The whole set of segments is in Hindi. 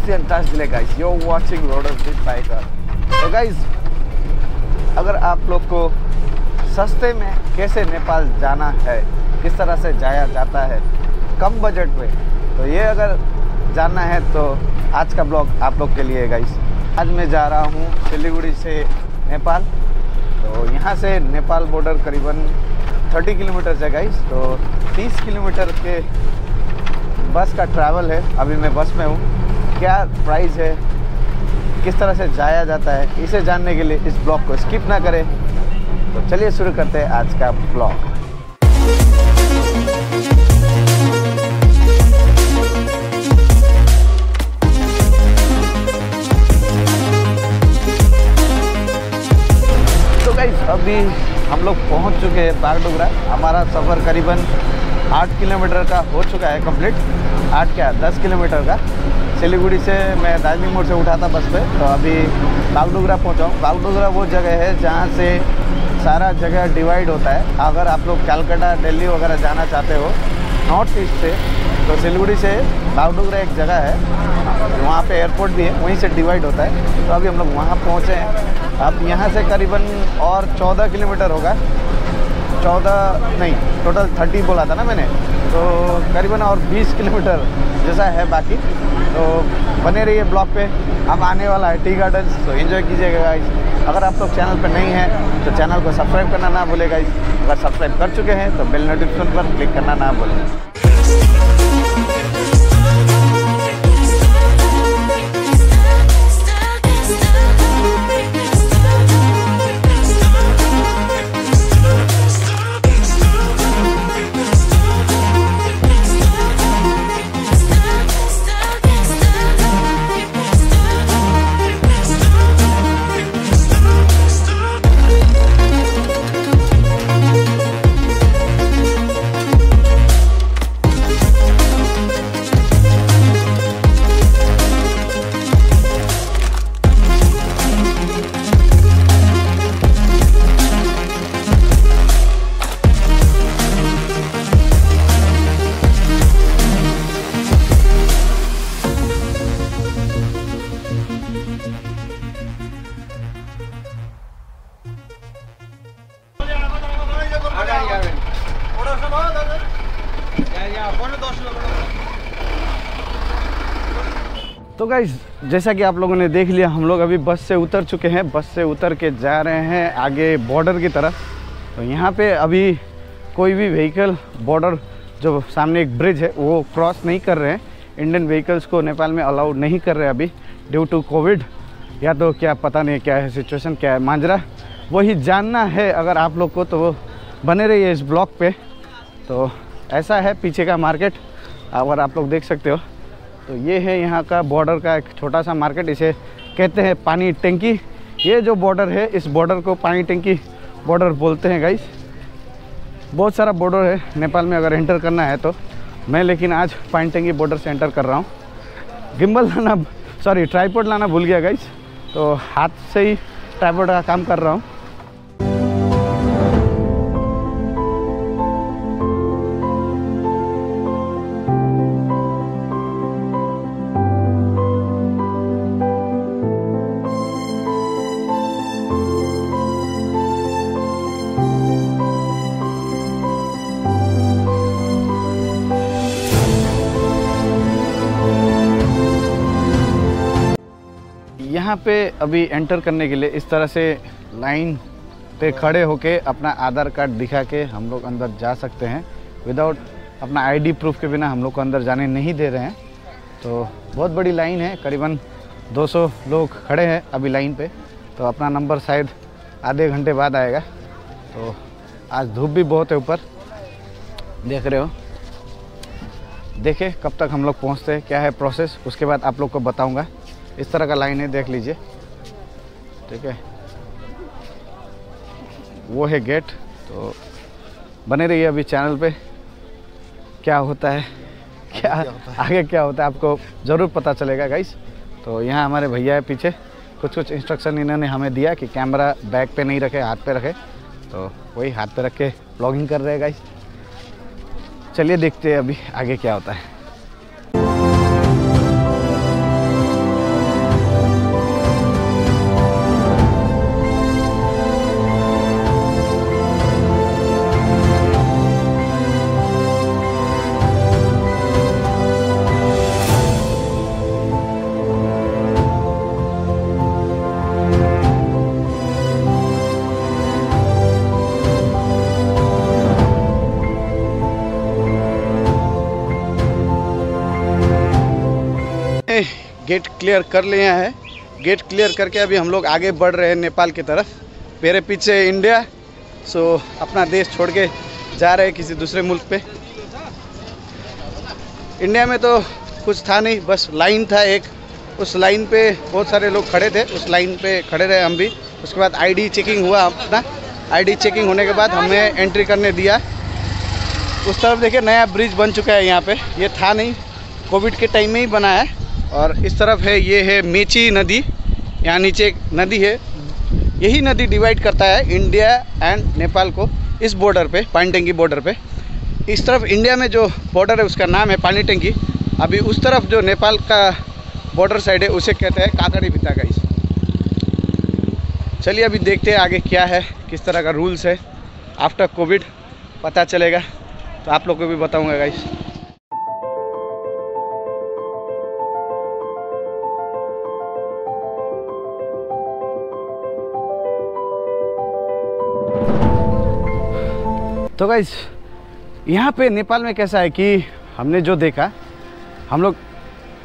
Tash Dile guys, you're watching Road of This Biker। तो guys, अगर आप लोग को सस्ते में कैसे नेपाल जाना है, किस तरह से जाया जाता है कम बजट में, तो ये अगर जानना है तो आज का ब्लॉग आप लोग के लिए गाइस। आज मैं जा रहा हूँ सिलीगुड़ी से नेपाल। तो यहाँ से नेपाल बॉर्डर करीबन 30 किलोमीटर है गाइस। तो 30 किलोमीटर के बस का ट्रैवल है। अभी मैं बस में हूँ। क्या प्राइस है, किस तरह से जाया जाता है, इसे जानने के लिए इस ब्लॉग को स्किप ना करें। तो चलिए शुरू करते हैं आज का ब्लॉग। तो गाइस अभी हम लोग पहुंच चुके हैं बागडोगरा। हमारा सफ़र करीबन 8 किलोमीटर का हो चुका है कंप्लीट। 10 किलोमीटर का। सिलीगुड़ी से मैं दार्जिलिंग मोड़ से उठा था बस पे, तो अभी बागडोगरा पहुंचा हूँ। बागडोगरा वो जगह है जहाँ से सारा जगह डिवाइड होता है। अगर आप लोग कलकत्ता, दिल्ली वगैरह जाना चाहते हो नॉर्थ ईस्ट से, तो सिलीगुड़ी से बागडोगरा एक जगह है, वहाँ पे एयरपोर्ट भी है, वहीं से डिवाइड होता है। तो अभी हम लोग वहाँ पहुँचे हैं। अब यहाँ से करीबन और 14 किलोमीटर होगा। 14 नहीं, टोटल 30 बोला था ना मैंने, तो करीबन और 20 किलोमीटर जैसा है बाकी। तो बने रहिए ब्लॉग पे। अब आने वाला है टी गार्डन्स, तो एंजॉय कीजिएगा गाइस। अगर आप लोग चैनल पर नहीं हैं तो चैनल को सब्सक्राइब करना ना भूलें गाइस। अगर सब्सक्राइब कर चुके हैं तो बेल नोटिफिकेशन पर क्लिक करना ना भूलें। तो गाइस जैसा कि आप लोगों ने देख लिया, हम लोग अभी बस से उतर चुके हैं। बस से उतर के जा रहे हैं आगे बॉर्डर की तरफ। तो यहाँ पे अभी कोई भी व्हीकल बॉर्डर, जो सामने एक ब्रिज है, वो क्रॉस नहीं कर रहे हैं। इंडियन व्हीकल्स को नेपाल में अलाउ नहीं कर रहे अभी ड्यू टू कोविड, या तो क्या पता नहीं क्या है सिचुएशन, क्या है मांजरा, वही जानना है अगर आप लोग को। तो वो बने रहिए इस ब्लॉग पे। तो ऐसा है पीछे का मार्केट, अगर आप लोग देख सकते हो। तो ये है यहाँ का बॉर्डर का एक छोटा सा मार्केट, इसे कहते हैं पानी टंकी। ये जो बॉर्डर है, इस बॉर्डर को पानी टंकी बॉर्डर बोलते हैं गाइस। बहुत सारा बॉर्डर है नेपाल में अगर एंटर करना है तो। मैं लेकिन आज पानी टंकी बॉर्डर से एंटर कर रहा हूँ। गिम्बल लाना, सॉरी ट्राइपॉड लाना भूल गया गाइस, तो हाथ से ही ट्राइपॉड का काम कर रहा हूँ। यहाँ पे अभी एंटर करने के लिए इस तरह से लाइन पे खड़े होके अपना आधार कार्ड दिखा के हम लोग अंदर जा सकते हैं। विदाउट अपना आईडी प्रूफ के बिना हम लोग को अंदर जाने नहीं दे रहे हैं। तो बहुत बड़ी लाइन है, करीबन 200 लोग खड़े हैं अभी लाइन पे। तो अपना नंबर शायद आधे घंटे बाद आएगा। तो आज धूप भी बहुत है ऊपर, देख रहे हो। देखें कब तक हम लोग पहुँचते हैं, क्या है प्रोसेस, उसके बाद आप लोग को बताऊँगा। इस तरह का लाइन है, देख लीजिए, ठीक है। वो है गेट। तो बने रहिए अभी चैनल पे। क्या होता है, क्या आगे क्या होता है आपको ज़रूर पता चलेगा गाइस। तो यहाँ हमारे भैया है पीछे, कुछ इंस्ट्रक्शन इन्होंने हमें दिया कि कैमरा बैक पे नहीं रखे, हाथ पे रखे। तो वही हाथ पे रख के ब्लॉगिंग कर रहे हैं गाइस। चलिए देखते हैं अभी आगे क्या होता है। गेट क्लियर कर लिया है। गेट क्लियर करके अभी हम लोग आगे बढ़ रहे हैं नेपाल की तरफ। मेरे पीछे इंडिया, सो अपना देश छोड़ के जा रहे हैं किसी दूसरे मुल्क पे। इंडिया में तो कुछ था नहीं, बस लाइन था एक, उस लाइन पे बहुत सारे लोग खड़े थे, उस लाइन पे खड़े रहे हम भी। उसके बाद आईडी चेकिंग हुआ अपना, आईडी चेकिंग होने के बाद हमें एंट्री करने दिया। उस तरफ देखिए नया ब्रिज बन चुका है यहाँ पे, ये था नहीं, कोविड के टाइम में ही बना है। और इस तरफ है, ये है मेची नदी, यहाँ नीचे एक नदी है, यही नदी डिवाइड करता है इंडिया एंड नेपाल को इस बॉर्डर पे, पानी टंकी बॉर्डर पे। इस तरफ इंडिया में जो बॉर्डर है उसका नाम है पानी टंकी, अभी उस तरफ जो नेपाल का बॉर्डर साइड है उसे कहते हैं काकड़ी-भित्ता गाइस। चलिए अभी देखते हैं आगे क्या है, किस तरह का रूल्स है। आफ्टर कोविड पता चलेगा तो आप लोग को भी बताऊंगा गाइस। तो गाइस यहाँ पे नेपाल में कैसा है कि हमने जो देखा, हम लोग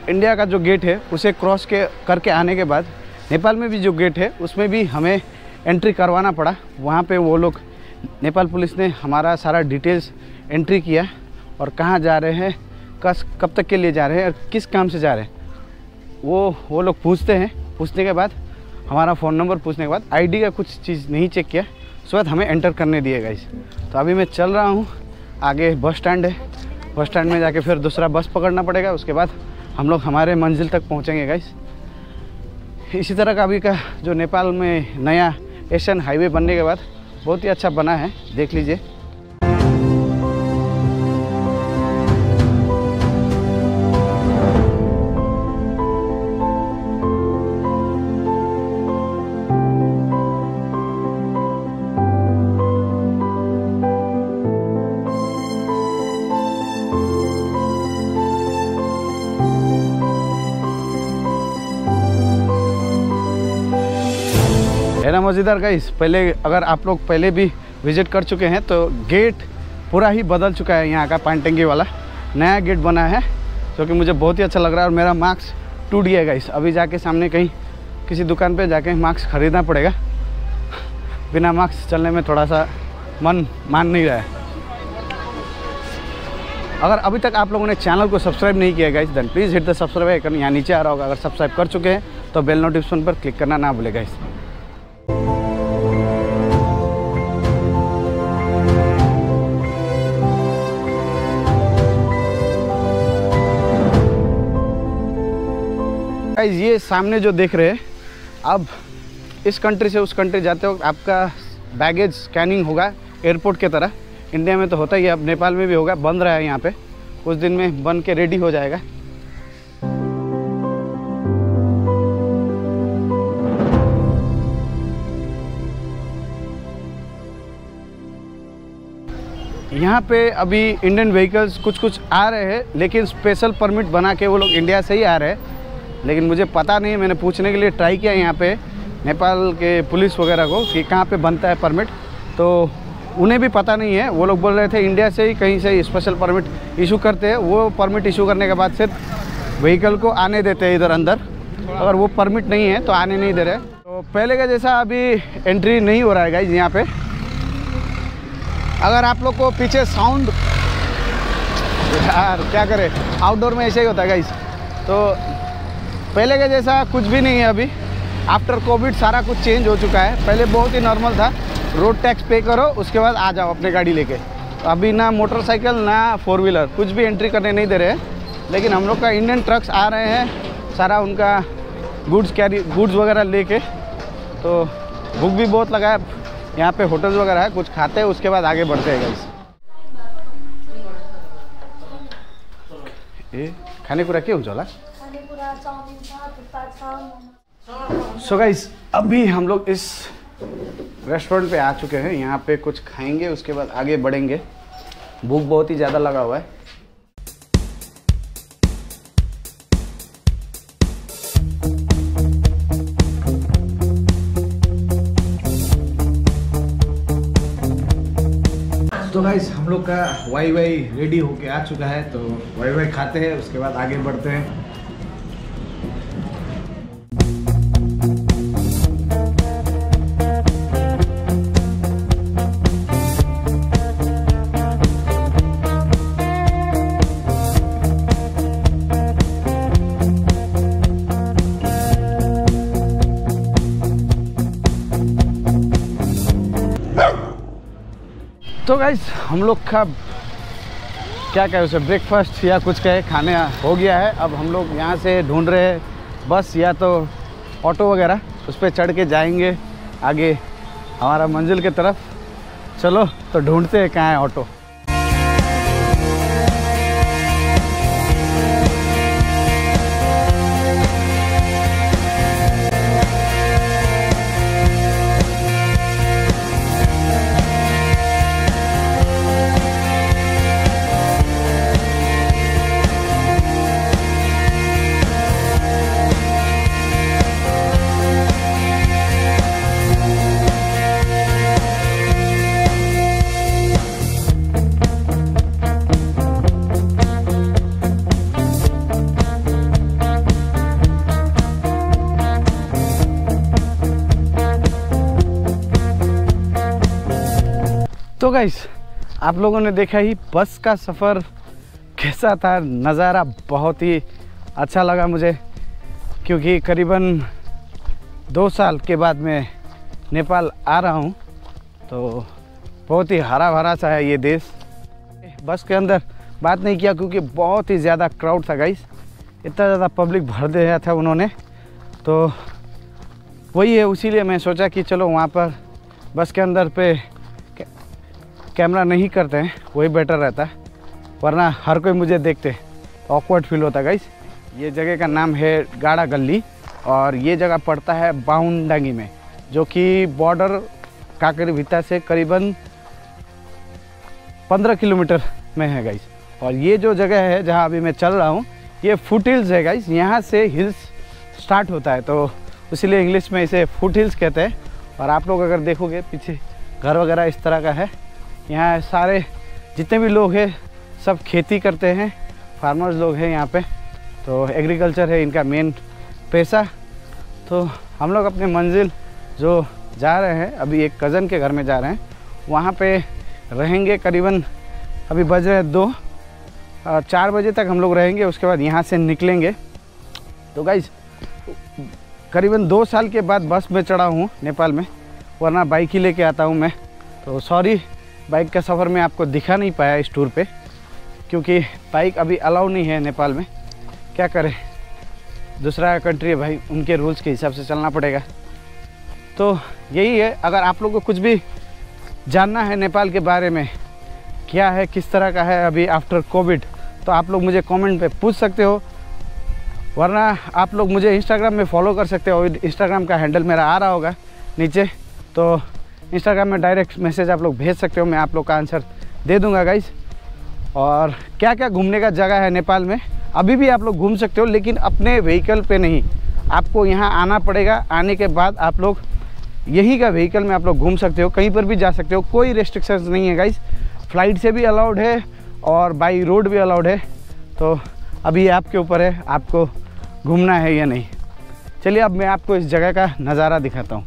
इंडिया का जो गेट है उसे क्रॉस करके आने के बाद नेपाल में भी जो गेट है उसमें भी हमें एंट्री करवाना पड़ा। वहाँ पे वो लोग, नेपाल पुलिस ने हमारा सारा डिटेल्स एंट्री किया और कहाँ जा रहे हैं, कब तक के लिए जा रहे हैं और किस काम से जा रहे हैं वो लोग पूछते हैं। पूछने के बाद हमारा फ़ोन नंबर पूछने के बाद आईडी का कुछ चीज़ नहीं चेक किया, उसके बाद हमें एंटर करने दिए गाइस। तो अभी मैं चल रहा हूँ, आगे बस स्टैंड है, बस स्टैंड में जाके फिर दूसरा बस पकड़ना पड़ेगा, उसके बाद हम लोग हमारे मंजिल तक पहुँचेंगे गाइस। इसी तरह का अभी का जो नेपाल में नया एशियन हाईवे बनने के बाद बहुत ही अच्छा बना है, देख लीजिए। है ना मज़ेदार गाइस। पहले अगर आप लोग पहले भी विज़िट कर चुके हैं तो गेट पूरा ही बदल चुका है, यहाँ का पानी टंकी वाला नया गेट बना है, जो कि मुझे बहुत ही अच्छा लग रहा है। और मेरा मास्क टूट गया गाइस, अभी जाके सामने कहीं किसी दुकान पे जाके मास्क ख़रीदना पड़ेगा। बिना मास्क चलने में थोड़ा सा मन मान नहीं रहा है। अगर अभी तक आप लोगों ने चैनल को सब्सक्राइब नहीं किया guys, then please hit the subscribe icon, यहाँ नीचे आ रहा होगा। अगर सब्सक्राइब कर चुके हैं तो बेल नोटिफिकेशन पर क्लिक करना ना भूलें गाइस। ये सामने जो देख रहे हैं, अब इस कंट्री से उस कंट्री जाते वक्त आपका बैगेज स्कैनिंग होगा एयरपोर्ट के तरह। इंडिया में तो होता ही है, अब नेपाल में भी होगा, बन रहा है यहाँ पे, कुछ दिन में बन के रेडी हो जाएगा। यहाँ पे अभी इंडियन व्हीकल्स कुछ आ रहे हैं, लेकिन स्पेशल परमिट बना के वो लोग इंडिया से ही आ रहे हैं। लेकिन मुझे पता नहीं है, मैंने पूछने के लिए ट्राई किया यहाँ पे नेपाल के पुलिस वगैरह को कि कहाँ पे बनता है परमिट, तो उन्हें भी पता नहीं है। वो लोग बोल रहे थे इंडिया से ही कहीं से ही स्पेशल परमिट इशू करते हैं, वो परमिट इशू करने के बाद सिर्फ व्हीकल को आने देते हैं इधर अंदर, अगर वो परमिट नहीं है तो आने नहीं दे रहे। तो पहले का जैसा अभी एंट्री नहीं हो रहा है गाइज यहाँ पे। अगर आप लोग को पीछे साउंड, यार क्या करें, आउटडोर में ऐसे ही होता है गाइज। तो पहले का जैसा कुछ भी नहीं है अभी, आफ्टर कोविड सारा कुछ चेंज हो चुका है। पहले बहुत ही नॉर्मल था, रोड टैक्स पे करो उसके बाद आ जाओ अपने गाड़ी लेके। तो अभी ना मोटरसाइकिल ना फोर व्हीलर कुछ भी एंट्री करने नहीं दे रहे हैं। लेकिन हम लोग का इंडियन ट्रक्स आ रहे हैं, सारा उनका गुड्स वगैरह लेके। तो भूख भी बहुत लगा है, यहाँ पे होटल्स वगैरह है, कुछ खाते हैं उसके बाद आगे बढ़ते हैं गाइस। ए खाने कुरा के हुन्छ होला? सो गाइस अभी हम लोग इस रेस्टोरेंट पे आ चुके हैं, यहाँ पे कुछ खाएंगे उसके बाद आगे बढ़ेंगे। भूख बहुत ही ज़्यादा लगा हुआ है। तो गाइस हम लोग का वाई रेडी होके आ चुका है, तो वाई खाते हैं उसके बाद आगे बढ़ते हैं। तो गाइस हम लोग का क्या कहे उसे ब्रेकफास्ट या कुछ कहे खाने हो गया है। अब हम लोग यहाँ से ढूंढ रहे हैं बस या तो ऑटो वगैरह, उस पर चढ़ के जाएंगे आगे हमारा मंजिल की तरफ। चलो तो ढूंढते हैं कहाँ है ऑटो। तो गाइस आप लोगों ने देखा ही बस का सफ़र कैसा था, नज़ारा बहुत ही अच्छा लगा मुझे, क्योंकि करीबन 2 साल के बाद मैं नेपाल आ रहा हूँ। तो बहुत ही हरा भरा सा है ये देश। बस के अंदर बात नहीं किया क्योंकि बहुत ही ज़्यादा क्राउड था गाइस, इतना ज़्यादा पब्लिक भर दिया था उन्होंने। तो वही है, इसीलिए मैं सोचा कि चलो वहाँ पर बस के अंदर पे कैमरा नहीं करते हैं, वही बेटर रहता है, वरना हर कोई मुझे देखते ऑकवर्ड फील होता गाइस। ये जगह का नाम है गाड़ा गली और ये जगह पड़ता है बाउंडांगी में, जो कि बॉर्डर काकरविता से करीबन 15 किलोमीटर में है गाइस। और ये जो जगह है जहाँ अभी मैं चल रहा हूँ ये फुट हिल्स है गाइस, यहाँ से हिल्स स्टार्ट होता है, तो इसीलिए इंग्लिश में इसे फुट हिल्स कहते हैं। और आप लोग अगर देखोगे पीछे घर वगैरह इस तरह का है। यहाँ सारे जितने भी लोग हैं सब खेती करते हैं, फार्मर्स लोग हैं यहाँ पे, तो एग्रीकल्चर है इनका मेन पैसा। तो हम लोग अपने मंजिल जो जा रहे हैं, अभी एक कज़न के घर में जा रहे हैं, वहाँ पे रहेंगे करीबन, अभी बज रहे हैं 2, 4 बजे तक हम लोग रहेंगे, उसके बाद यहाँ से निकलेंगे। तो गाइस करीबन 2 साल के बाद बस में चढ़ा हूँ नेपाल में, वरना बाइक ही लेके आता हूँ मैं। तो सॉरी बाइक का सफ़र में आपको दिखा नहीं पाया इस टूर पे, क्योंकि बाइक अभी अलाउ नहीं है नेपाल में। क्या करें, दूसरा कंट्री है भाई, उनके रूल्स के हिसाब से चलना पड़ेगा। तो यही है, अगर आप लोग को कुछ भी जानना है नेपाल के बारे में, क्या है किस तरह का है अभी आफ्टर कोविड, तो आप लोग मुझे कमेंट पे पूछ सकते हो, वरना आप लोग मुझे इंस्टाग्राम में फॉलो कर सकते हो। इंस्टाग्राम का हैंडल मेरा आ रहा होगा नीचे, तो इंस्टाग्राम में डायरेक्ट मैसेज आप लोग भेज सकते हो, मैं आप लोग का आंसर दे दूंगा गाइस। और क्या क्या घूमने का जगह है नेपाल में अभी भी आप लोग घूम सकते हो, लेकिन अपने व्हीकल पे नहीं, आपको यहाँ आना पड़ेगा। आने के बाद आप लोग यहीं का व्हीकल में आप लोग घूम सकते हो, कहीं पर भी जा सकते हो, कोई रेस्ट्रिक्शंस नहीं है गाइस। फ्लाइट से भी अलाउड है और बाई रोड भी अलाउड है। तो अभी आपके ऊपर है आपको घूमना है या नहीं। चलिए अब मैं आपको इस जगह का नज़ारा दिखाता हूँ।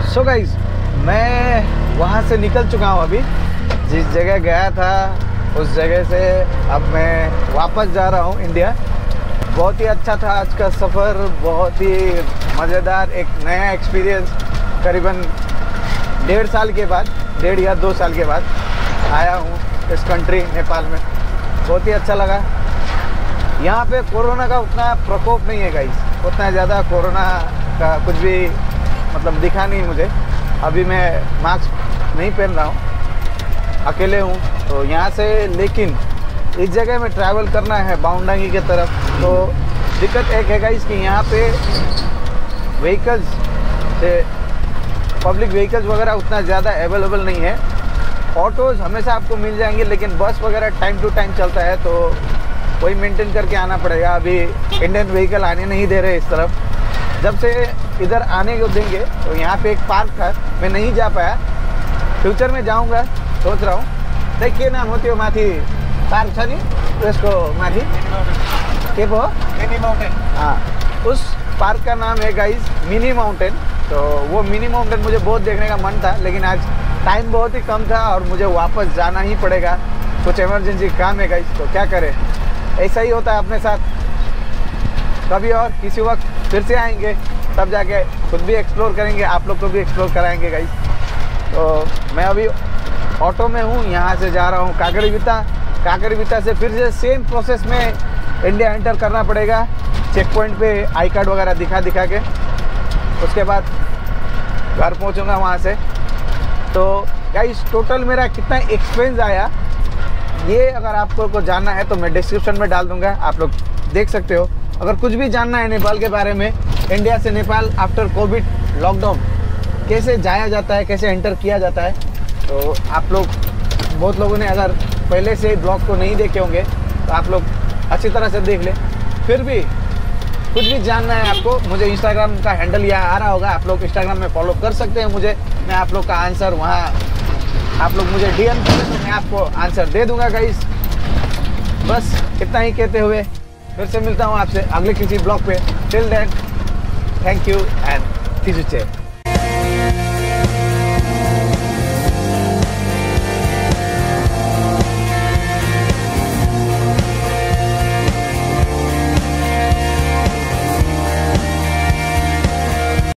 सो गाइस मैं वहाँ से निकल चुका हूँ, अभी जिस जगह गया था उस जगह से अब मैं वापस जा रहा हूँ इंडिया। बहुत ही अच्छा था आज का सफ़र, बहुत ही मज़ेदार, एक नया एक्सपीरियंस। करीबन 1.5 साल के बाद, 1.5 या 2 साल के बाद आया हूँ इस कंट्री नेपाल में। बहुत ही अच्छा लगा। यहाँ पे कोरोना का उतना प्रकोप नहीं है गाइस, उतना ज़्यादा कोरोना का कुछ भी मतलब दिखा नहीं मुझे। अभी मैं मास्क नहीं पहन रहा हूँ, अकेले हूँ तो यहाँ से, लेकिन इस जगह में ट्रैवल करना है बाउंडांगी के तरफ, तो दिक्कत एक है गाइस कि यहाँ पे व्हीकल्स से पब्लिक व्हीकल्स वगैरह उतना ज़्यादा अवेलेबल नहीं है। ऑटोज़ हमेशा आपको मिल जाएंगे, लेकिन बस वगैरह टाइम टू टाइम चलता है, तो वही मेंटेन करके आना पड़ेगा। अभी इंडियन व्हीकल आने नहीं दे रहे इस तरफ। जब से इधर आने को देंगे तो यहाँ पे एक पार्क था, मैं नहीं जा पाया, फ्यूचर में जाऊँगा सोच रहा हूँ। देखिए नाम होती हो माथी पार्क था नहीं, उसको माथी के वो मिनी माउंटेन, हाँ उस पार्क का नाम है गाइस मिनी माउंटेन। तो वो मिनी माउंटेन मुझे बहुत देखने का मन था, लेकिन आज टाइम बहुत ही कम था और मुझे वापस जाना ही पड़ेगा, कुछ इमरजेंसी काम है गाइस, तो क्या करें, ऐसा ही होता है अपने साथ। कभी और किसी वक्त फिर से आएंगे, तब जाके खुद भी एक्सप्लोर करेंगे, आप लोग को भी एक्सप्लोर कराएंगे गाइस। तो मैं अभी ऑटो में हूँ, यहाँ से जा रहा हूँ काकरीबिता से फिर से सेम प्रोसेस में इंडिया एंटर करना पड़ेगा, चेक पॉइंट पे आई कार्ड वगैरह दिखा के उसके बाद घर पहुँचूँगा वहाँ से। तो गाइस टोटल मेरा कितना एक्सपेंस आया ये अगर आपको को जानना है तो मैं डिस्क्रिप्शन में डाल दूँगा, आप लोग देख सकते हो। अगर कुछ भी जानना है नेपाल के बारे में, इंडिया से नेपाल आफ्टर कोविड लॉकडाउन कैसे जाया जाता है, कैसे एंटर किया जाता है, तो आप लोग बहुत लोगों ने अगर पहले से ब्लॉग को नहीं देखे होंगे तो आप लोग अच्छी तरह से देख लें। फिर भी कुछ भी जानना है आपको, मुझे इंस्टाग्राम का हैंडल यहाँ आ रहा होगा, आप लोग इंस्टाग्राम में फॉलो कर सकते हैं मुझे। मैं आप लोग का आंसर वहाँ, आप लोग मुझे DM करें तो मैं आपको आंसर दे दूँगा गाइस। बस इतना ही कहते हुए फिर से मिलता हूँ आपसे अगले किसी ब्लॉग पे। Till then thank you and कीजिए।